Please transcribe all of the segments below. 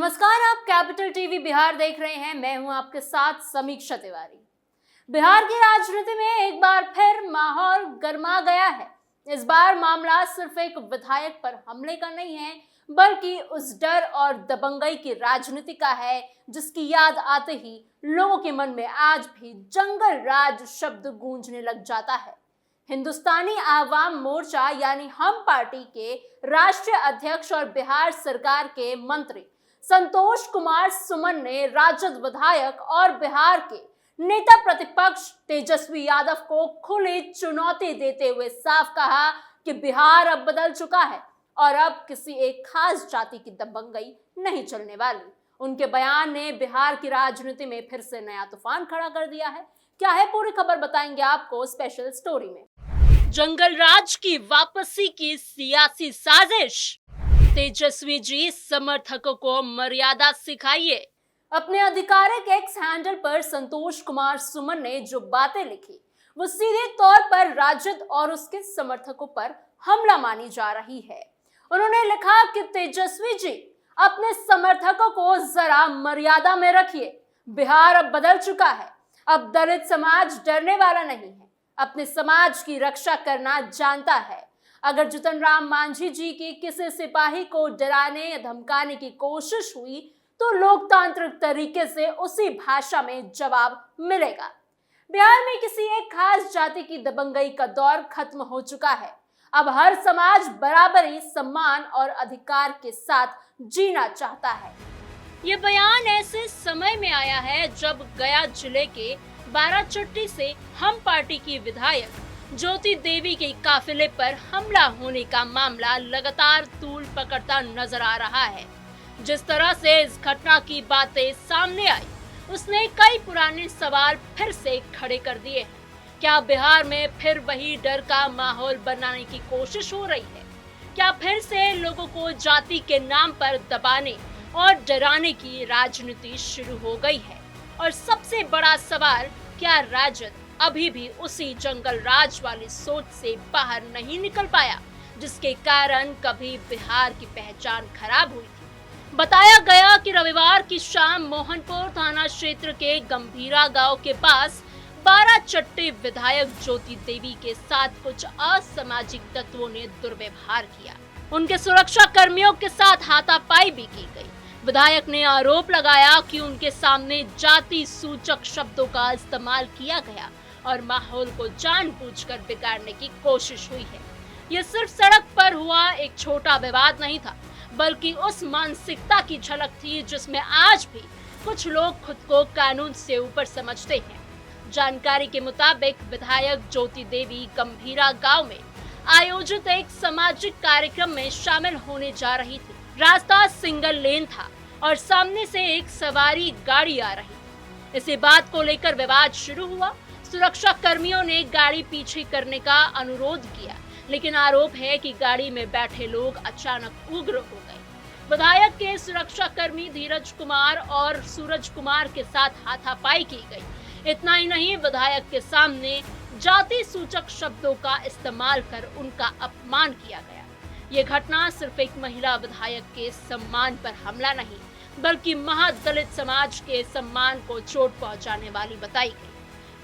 नमस्कार, आप capital TV Bihar देख रहे हैं। मैं हूं आपके साथ समीक्षा तिवारी। बिहार की राजनीति में एक बार फिर माहौल गर्मा गया है। इस बार मामला सिर्फ एक विधायक पर हमले का नहीं है, बल्कि उस डर और दबंगई की राजनीति का है जिसकी याद आते ही लोगों के मन में आज भी जंगल राज शब्द गूंजने लग जाता है। हिंदुस्तानी आवाम मोर्चा यानी हम पार्टी के राष्ट्रीय अध्यक्ष और बिहार सरकार के मंत्री संतोष कुमार सुमन ने राजद विधायक और बिहार के नेता प्रतिपक्ष तेजस्वी यादव को खुली चुनौती देते हुए साफ कहा कि बिहार अब बदल चुका है और अब किसी एक खास जाति की दबंगई नहीं चलने वाली। उनके बयान ने बिहार की राजनीति में फिर से नया तूफान खड़ा कर दिया है। क्या है पूरी खबर, बताएंगे आपको स्पेशल स्टोरी में। जंगल राज की वापसी की सियासी साजिश, तेजस्वी जी समर्थकों को मर्यादा सिखाइए। अपने आधिकारिक एक्स हैंडल पर संतोष कुमार सुमन ने जो बातें लिखी वो सीधे तौर पर राजद और उसके समर्थकों पर हमला मानी जा रही है। उन्होंने लिखा कि तेजस्वी जी अपने समर्थकों को जरा मर्यादा में रखिए। बिहार अब बदल चुका है। अब दलित समाज डरने वाला नहीं है, अपने समाज की रक्षा करना जानता है। अगर जीतन राम मांझी जी की किसी सिपाही को डराने या धमकाने की कोशिश हुई तो लोकतांत्रिक तरीके से उसी भाषा में जवाब मिलेगा। बिहार में किसी एक खास जाति की दबंगई का दौर खत्म हो चुका है। अब हर समाज बराबरी, सम्मान और अधिकार के साथ जीना चाहता है। ये बयान ऐसे समय में आया है जब गया जिले के बाराचट्टी से हम पार्टी की विधायक ज्योति देवी के काफिले पर हमला होने का मामला लगातार तूल पकड़ता नजर आ रहा है। जिस तरह से इस घटना की बातें सामने आई, उसने कई पुराने सवाल फिर से खड़े कर दिए हैं। क्या बिहार में फिर वही डर का माहौल बनाने की कोशिश हो रही है? क्या फिर से लोगों को जाति के नाम पर दबाने और डराने की राजनीति शुरू हो गई है? और सबसे बड़ा सवाल, क्या राजद अभी भी उसी जंगल राज वाली सोच से बाहर नहीं निकल पाया जिसके कारण कभी बिहार की पहचान खराब हुई थी? बताया गया कि रविवार की शाम मोहनपुर थाना क्षेत्र के गंभीरा गांव के पास बाराचट्टी विधायक ज्योति देवी के साथ कुछ असामाजिक तत्वों ने दुर्व्यवहार किया। उनके सुरक्षा कर्मियों के साथ हाथापाई भी की गई। विधायक ने आरोप लगाया कि उनके सामने जाति सूचक शब्दों का इस्तेमाल किया गया और माहौल को जानबूझकर बिगाड़ने की कोशिश हुई है। यह सिर्फ सड़क पर हुआ एक छोटा विवाद नहीं था, बल्कि उस मानसिकता की झलक थी जिसमें आज भी कुछ लोग खुद को कानून से ऊपर समझते हैं। जानकारी के मुताबिक विधायक ज्योति देवी गंभीरा गांव में आयोजित एक सामाजिक कार्यक्रम में शामिल होने जा रही थी। रास्ता सिंगल लेन था और सामने से एक सवारी गाड़ी आ रही। इसी बात को लेकर विवाद शुरू हुआ। सुरक्षा कर्मियों ने गाड़ी पीछे करने का अनुरोध किया, लेकिन आरोप है कि गाड़ी में बैठे लोग अचानक उग्र हो गए। विधायक के सुरक्षा कर्मी धीरज कुमार और सूरज कुमार के साथ हाथापाई की गई। इतना ही नहीं, विधायक के सामने जाति सूचक शब्दों का इस्तेमाल कर उनका अपमान किया गया। ये घटना सिर्फ एक महिला विधायक के सम्मान पर हमला नहीं, बल्कि महादलित समाज के सम्मान को चोट पहुंचाने वाली बताई गई।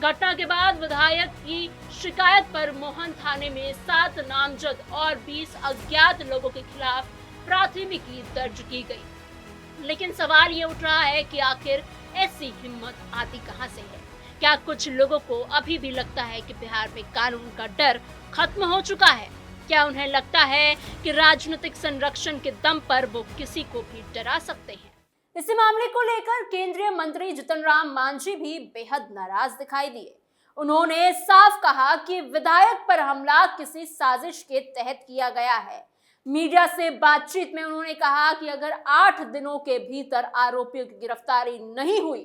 घटना के बाद विधायक की शिकायत पर मोहन थाने में 7 नामजद और 20 अज्ञात लोगों के खिलाफ प्राथमिकी दर्ज की गई। लेकिन सवाल ये उठ रहा है कि आखिर ऐसी हिम्मत आती कहां से है? क्या कुछ लोगों को अभी भी लगता है कि बिहार में कानून का डर खत्म हो चुका है? क्या उन्हें लगता है कि राजनीतिक संरक्षण के दम पर वो किसी को भी डरा सकते हैं? इसी मामले को लेकर केंद्रीय मंत्री जीतन राम मांझी भी बेहद नाराज दिखाई दिए। उन्होंने साफ कहा कि विधायक पर हमला किसी साजिश के तहत किया गया है। मीडिया से बातचीत में उन्होंने कहा कि अगर 8 दिनों के भीतर आरोपियों की गिरफ्तारी नहीं हुई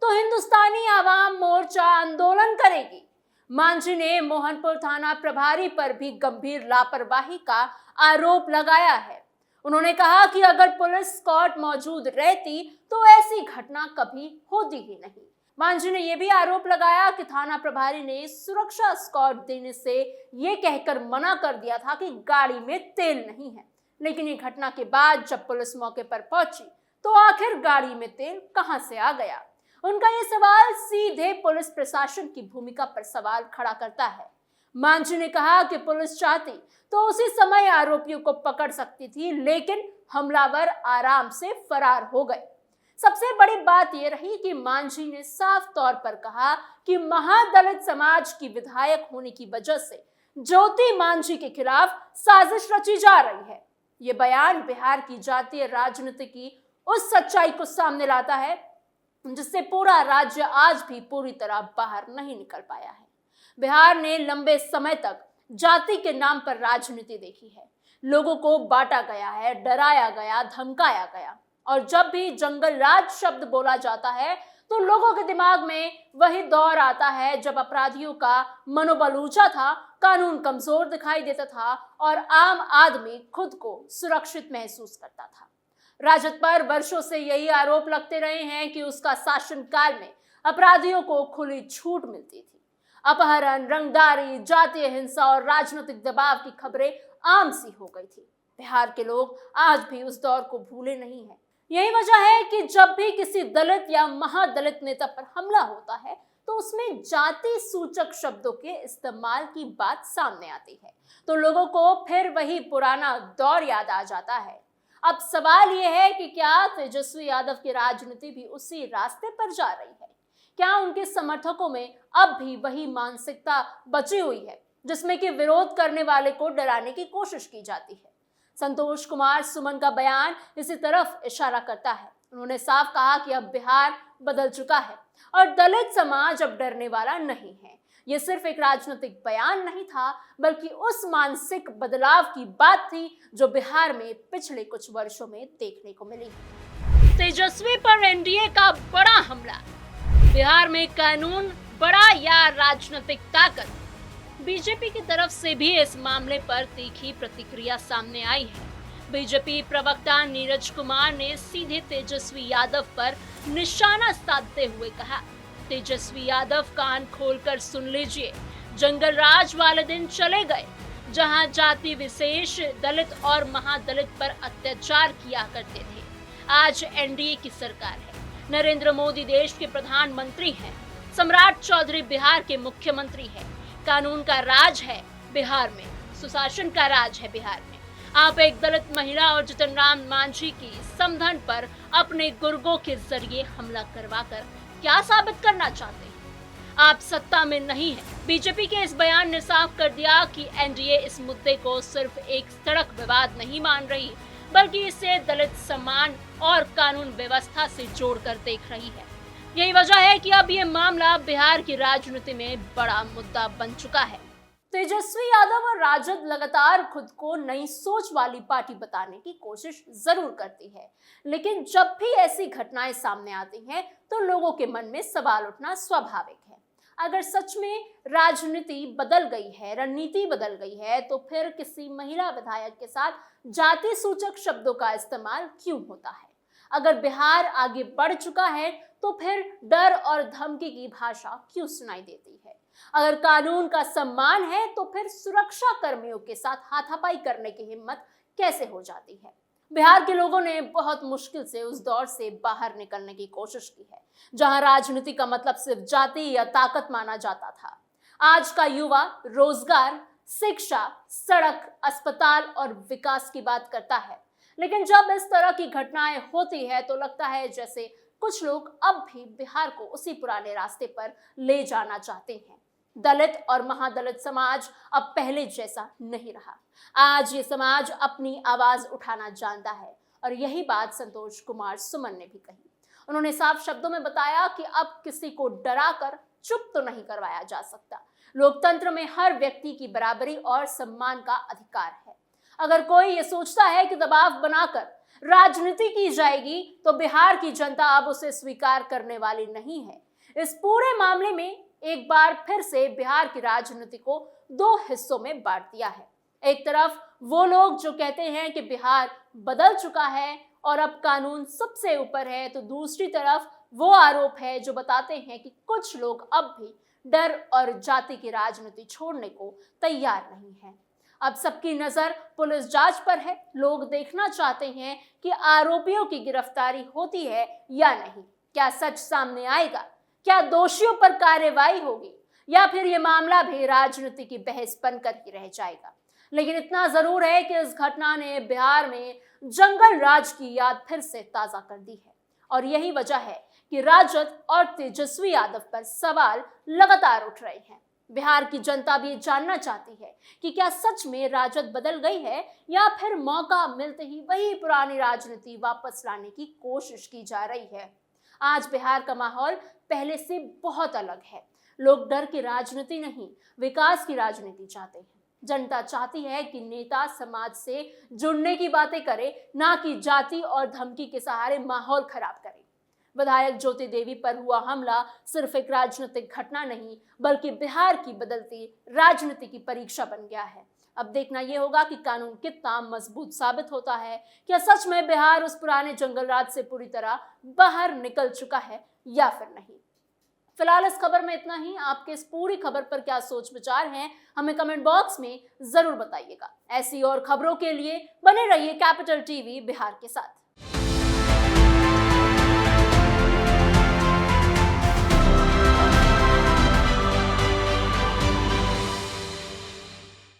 तो हिंदुस्तानी आवाम मोर्चा आंदोलन करेगी। मांझी ने मोहनपुर थाना प्रभारी पर भी गंभीर लापरवाही का आरोप लगाया है। उन्होंने कहा कि अगर पुलिस स्क्वाड मौजूद रहती तो ऐसी घटना कभी होती ही नहीं। मांझी ने यह भी आरोप लगाया कि थाना प्रभारी ने सुरक्षा स्क्वाड देने से ये कहकर मना कर दिया था कि गाड़ी में तेल नहीं है। लेकिन ये घटना के बाद जब पुलिस मौके पर पहुंची तो आखिर गाड़ी में तेल कहां से आ गया? उनका ये सवाल सीधे पुलिस प्रशासन की भूमिका पर सवाल खड़ा करता है। मांझी ने कहा कि पुलिस चाहती तो उसी समय आरोपियों को पकड़ सकती थी, लेकिन हमलावर आराम से फरार हो गए। सबसे बड़ी बात यह रही कि मांझी ने साफ तौर पर कहा कि महादलित समाज की विधायक होने की वजह से ज्योति मांझी के खिलाफ साजिश रची जा रही है। ये बयान बिहार की जातीय राजनीति की उस सच्चाई को सामने लाता है जिससे पूरा राज्य आज भी पूरी तरह बाहर नहीं निकल पाया है। बिहार ने लंबे समय तक जाति के नाम पर राजनीति देखी है। लोगों को बांटा गया है, डराया गया, धमकाया गया, और जब भी जंगल राज शब्द बोला जाता है तो लोगों के दिमाग में वही दौर आता है जब अपराधियों का मनोबल ऊंचा था, कानून कमजोर दिखाई देता था और आम आदमी खुद को सुरक्षित महसूस करता था। राजद पर वर्षों से यही आरोप लगते रहे हैं कि उसका शासनकाल में अपराधियों को खुली छूट मिलती थी। अपहरण, रंगदारी, जातीय हिंसा और राजनीतिक दबाव की खबरें आम सी हो गई थी। बिहार के लोग आज भी उस दौर को भूले नहीं हैं। यही वजह है कि जब भी किसी दलित या महादलित नेता पर हमला होता है तो उसमें जाति सूचक शब्दों के इस्तेमाल की बात सामने आती है, तो लोगों को फिर वही पुराना दौर याद आ जाता है। अब सवाल यह है कि क्या तेजस्वी यादव की राजनीति भी उसी रास्ते पर जा रही है? क्या उनके समर्थकों में अब भी वही मानसिकता बची हुई है जिसमें कि विरोध करने वाले को डराने की कोशिश की जाती है? संतोष कुमार सुमन का बयान इसी तरफ इशारा करता है। उन्होंने साफ कहा कि अब बिहार बदल चुका है और दलित समाज अब डरने वाला नहीं है। ये सिर्फ एक राजनीतिक बयान नहीं था, बल्कि उस मानसिक बदलाव की बात थी जो बिहार में पिछले कुछ वर्षों में देखने को मिली। तेजस्वी पर एनडीए का बड़ा हमला, बिहार में कानून बड़ा या राजनीतिक ताकत? बीजेपी की तरफ से भी इस मामले पर तीखी प्रतिक्रिया सामने आई है। बीजेपी प्रवक्ता नीरज कुमार ने सीधे तेजस्वी यादव पर निशाना साधते हुए कहा, तेजस्वी यादव कान खोलकर सुन लीजिए, जंगल राज वाले दिन चले गए जहां जाति विशेष दलित और महादलित पर अत्याचार किया करते थे। आज एनडीए की सरकार है, नरेंद्र मोदी देश के प्रधानमंत्री हैं, सम्राट चौधरी बिहार के मुख्यमंत्री हैं, कानून का राज है बिहार में, सुशासन का राज है बिहार में। आप एक दलित महिला और जितन राम मांझी की समधन पर अपने गुर्गों के जरिए हमला करवाकर क्या साबित करना चाहते हैं? आप सत्ता में नहीं हैं। बीजेपी के इस बयान ने साफ कर दिया कि एनडीए इस मुद्दे को सिर्फ एक सड़क विवाद नहीं मान रही, बल्कि इसे दलित सम्मान और कानून व्यवस्था से जोड़कर देख रही है। यही वजह है कि अब ये मामला बिहार की राजनीति में बड़ा मुद्दा बन चुका है। तेजस्वी यादव और राजद लगातार खुद को नई सोच वाली पार्टी बताने की कोशिश जरूर करती है, लेकिन जब भी ऐसी घटनाएं सामने आती हैं तो लोगों के मन में सवाल उठना स्वाभाविक है। अगर सच में राजनीति बदल गई है, रणनीति बदल गई है, तो फिर किसी महिला विधायक के साथ जाति सूचक शब्दों का इस्तेमाल क्यों होता है? अगर बिहार आगे बढ़ चुका है तो फिर डर और धमकी की भाषा क्यों सुनाई देती है? अगर कानून का सम्मान है तो फिर सुरक्षा कर्मियों के साथ हाथापाई करने की हिम्मत कैसे हो जाती है? बिहार के लोगों ने बहुत मुश्किल से उस दौर से बाहर निकलने की कोशिश की है जहां राजनीति का मतलब सिर्फ जाति या ताकत माना जाता था। आज का युवा रोजगार, शिक्षा, सड़क, अस्पताल और विकास की बात करता है, लेकिन जब इस तरह की घटनाएं होती है तो लगता है जैसे कुछ लोग अब भी बिहार को उसी पुराने रास्ते पर ले जाना चाहते हैं। दलित और महादलित समाज अब पहले जैसा नहीं रहा। आज ये समाज अपनी आवाज उठाना जानता है और यही बात संतोष कुमार सुमन ने भी कही। उन्होंने साफ शब्दों में बताया कि अब किसी को डराकर चुप तो नहीं करवाया जा सकता। लोकतंत्र में हर व्यक्ति की बराबरी और सम्मान का अधिकार है। अगर कोई ये सोचता है कि दबाव बनाकर राजनीति की जाएगी तो बिहार की जनता अब उसे स्वीकार करने वाली नहीं है। इस पूरे मामले में एक बार फिर से बिहार की राजनीति को दो हिस्सों में बांट दिया है। एक तरफ वो लोग जो कहते हैं कि बिहार बदल चुका है और अब कानून सबसे ऊपर है, तो दूसरी तरफ वो आरोप है जो बताते हैं कि कुछ लोग अब भी डर और जाति की राजनीति छोड़ने को तैयार नहीं है। अब सबकी नजर पुलिस जांच पर है। लोग देखना चाहते हैं कि आरोपियों की गिरफ्तारी होती है या नहीं। क्या सच सामने आएगा? क्या दोषियों पर कार्रवाई होगी, या फिर ये मामला भी राजनीति की बहस बनकर ही रह जाएगा? लेकिन इतना जरूर है कि इस घटना ने बिहार में जंगल राज की याद फिर से ताजा कर दी है, और यही वजह है कि राजद और तेजस्वी यादव पर सवाल लगातार उठ रहे हैं। बिहार की जनता भी जानना चाहती है कि क्या सच में राजद बदल गई है, या फिर मौका मिलते ही वही पुरानी राजनीति वापस लाने की कोशिश की जा रही है। आज बिहार का माहौल पहले से बहुत अलग है। लोग डर की राजनीति नहीं, विकास की राजनीति चाहते हैं। जनता चाहती है कि नेता समाज से जुड़ने की बातें करे, ना कि जाति और धमकी के सहारे माहौल खराब करे। विधायक ज्योति देवी पर हुआ हमला सिर्फ एक राजनीतिक घटना नहीं, बल्कि बिहार की बदलती राजनीति की परीक्षा बन गया है। अब देखना यह होगा कि कानून कितना मजबूत साबित होता है। क्या सच में बिहार उस पुराने जंगल राज से पूरी तरह बाहर निकल चुका है या फिर नहीं? फिलहाल इस खबर में इतना ही। आपके इस पूरी खबर पर क्या सोच विचार हैं, हमें कमेंट बॉक्स में जरूर बताइएगा। ऐसी और खबरों के लिए बने रहिए कैपिटल टीवी बिहार के साथ।